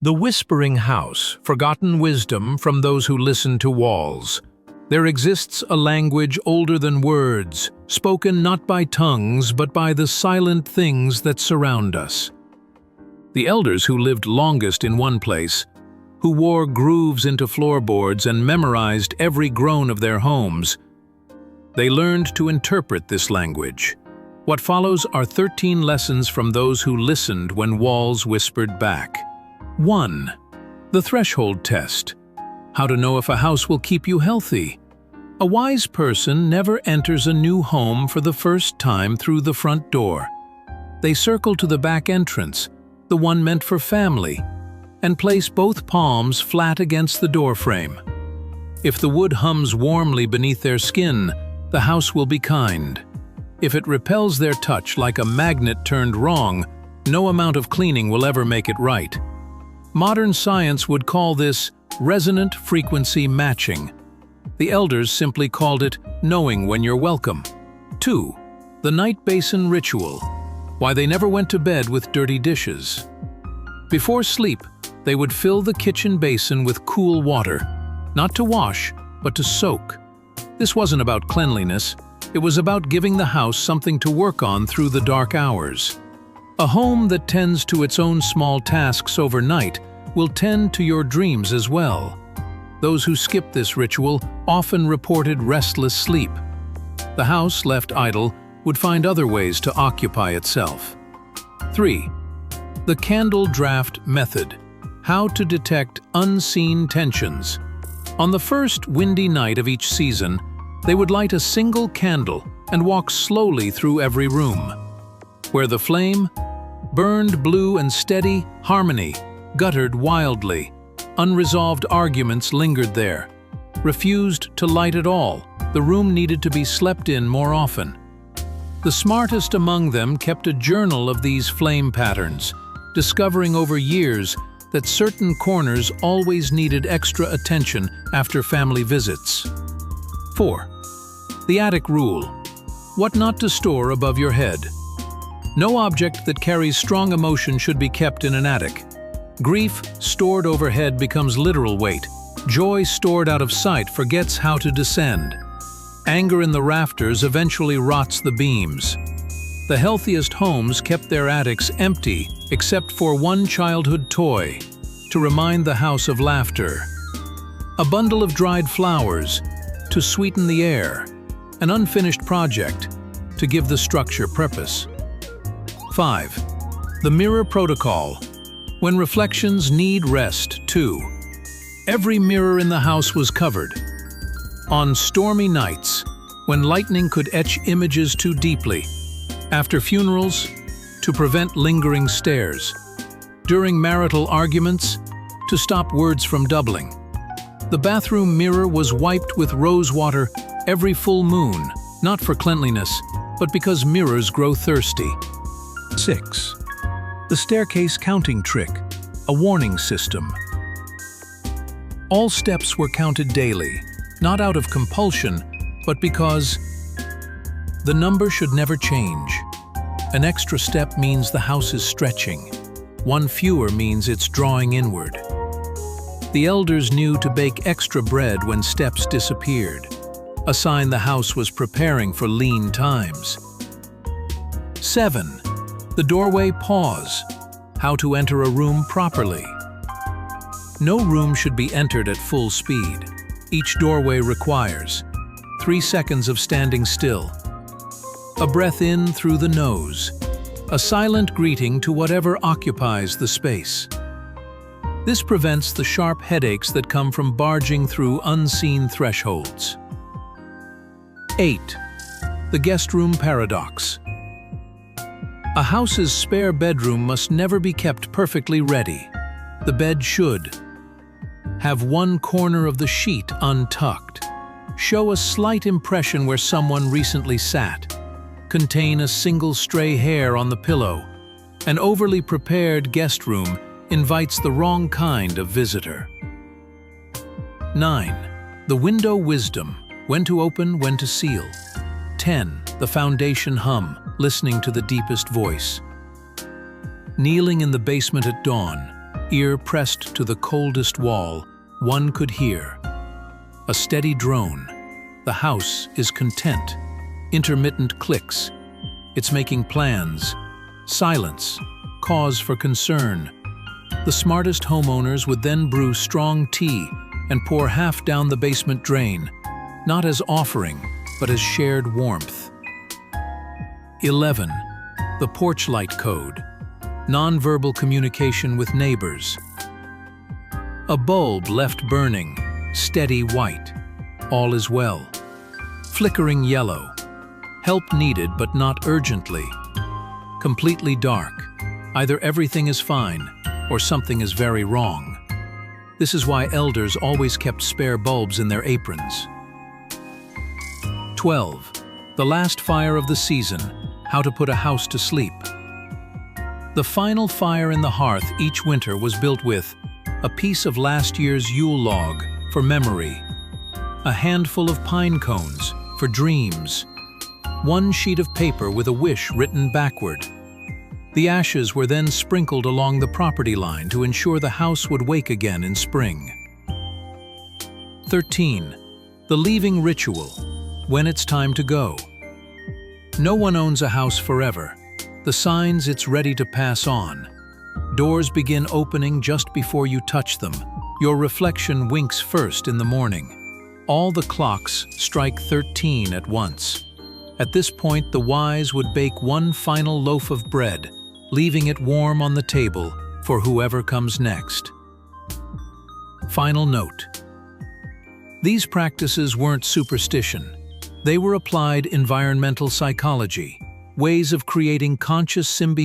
The whispering house, forgotten wisdom from those who listen to walls. There exists a language older than words, spoken not by tongues but by the silent things that surround us. The elders who lived longest in one place, who wore grooves into floorboards and memorized every groan of their homes, they learned to interpret this language. What follows are 13 lessons from those who listened when walls whispered back. 1. The threshold test. How to know if a house will keep you healthy. A wise person never enters a new home for the first time through the front door. They circle to the back entrance, the one meant for family, and place both palms flat against the doorframe. If the wood hums warmly beneath their skin, the house will be kind. If it repels their touch like a magnet turned wrong, no amount of cleaning will ever make it right. Modern science would call this resonant frequency matching. The elders simply called it knowing when you're welcome. 2. The Night Basin Ritual. Why they never went to bed with dirty dishes. Before sleep, they would fill the kitchen basin with cool water, not to wash, but to soak. This wasn't about cleanliness, it was about giving the house something to work on through the dark hours. A home that tends to its own small tasks overnight will tend to your dreams as well. Those who skipped this ritual often reported restless sleep. The house left idle would find other ways to occupy itself. 3. The candle draft method. How to detect unseen tensions. On the first windy night of each season, they would light a single candle and walk slowly through every room. Where the flame burned blue and steady, harmony guttered wildly. Unresolved arguments lingered there. Refused to light at all, the room needed to be slept in more often. The smartest among them kept a journal of these flame patterns, discovering over years that certain corners always needed extra attention after family visits. 4. The attic rule. What not to store above your head. No object that carries strong emotion should be kept in an attic. Grief stored overhead becomes literal weight. Joy stored out of sight forgets how to descend. Anger in the rafters eventually rots the beams. The healthiest homes kept their attics empty except for one childhood toy, to remind the house of laughter. A bundle of dried flowers, to sweeten the air. An unfinished project, to give the structure purpose. 5. The mirror protocol. When reflections need rest, too. Every mirror in the house was covered. On stormy nights, when lightning could etch images too deeply. After funerals, to prevent lingering stares. During marital arguments, to stop words from doubling. The bathroom mirror was wiped with rose water every full moon, not for cleanliness, but because mirrors grow thirsty. 6. The staircase counting trick, a warning system. All steps were counted daily, not out of compulsion, but because the number should never change. An extra step means the house is stretching. One fewer means it's drawing inward. The elders knew to bake extra bread when steps disappeared, a sign the house was preparing for lean times. 7. The doorway pause. How to enter a room properly. No room should be entered at full speed. Each doorway requires 3 seconds of standing still. A breath in through the nose. A silent greeting to whatever occupies the space. This prevents the sharp headaches that come from barging through unseen thresholds. 8. The guest room paradox. A house's spare bedroom must never be kept perfectly ready. The bed should have one corner of the sheet untucked, show a slight impression where someone recently sat, contain a single stray hair on the pillow. An overly prepared guest room invites the wrong kind of visitor. 9. The window wisdom. When to open, when to seal. 10. The foundation hum, listening to the deepest voice. Kneeling in the basement at dawn. Ear pressed to the coldest wall, one could hear a steady drone. The house is content. Intermittent clicks. It's making plans. Silence. Cause for concern. The smartest homeowners would then brew strong tea and pour half down the basement drain, not as offering, but as shared warmth. 11. The porch light code. Nonverbal communication with neighbors. A bulb left burning, steady white. All is well. Flickering yellow. Help needed but not urgently. Completely dark. Either everything is fine or something is very wrong. This is why elders always kept spare bulbs in their aprons. 12. The last fire of the season. How to put a house to sleep. The final fire in the hearth each winter was built with a piece of last year's Yule log for memory, a handful of pine cones for dreams, one sheet of paper with a wish written backward. The ashes were then sprinkled along the property line to ensure the house would wake again in spring. 13. The leaving ritual. When it's time to go. No one owns a house forever. The signs it's ready to pass on. Doors begin opening just before you touch them. Your reflection winks first in the morning. All the clocks strike 13 at once. At this point, the wise would bake one final loaf of bread, leaving it warm on the table for whoever comes next. Final note. These practices weren't superstition. They were applied environmental psychology, ways of creating conscious symbiosis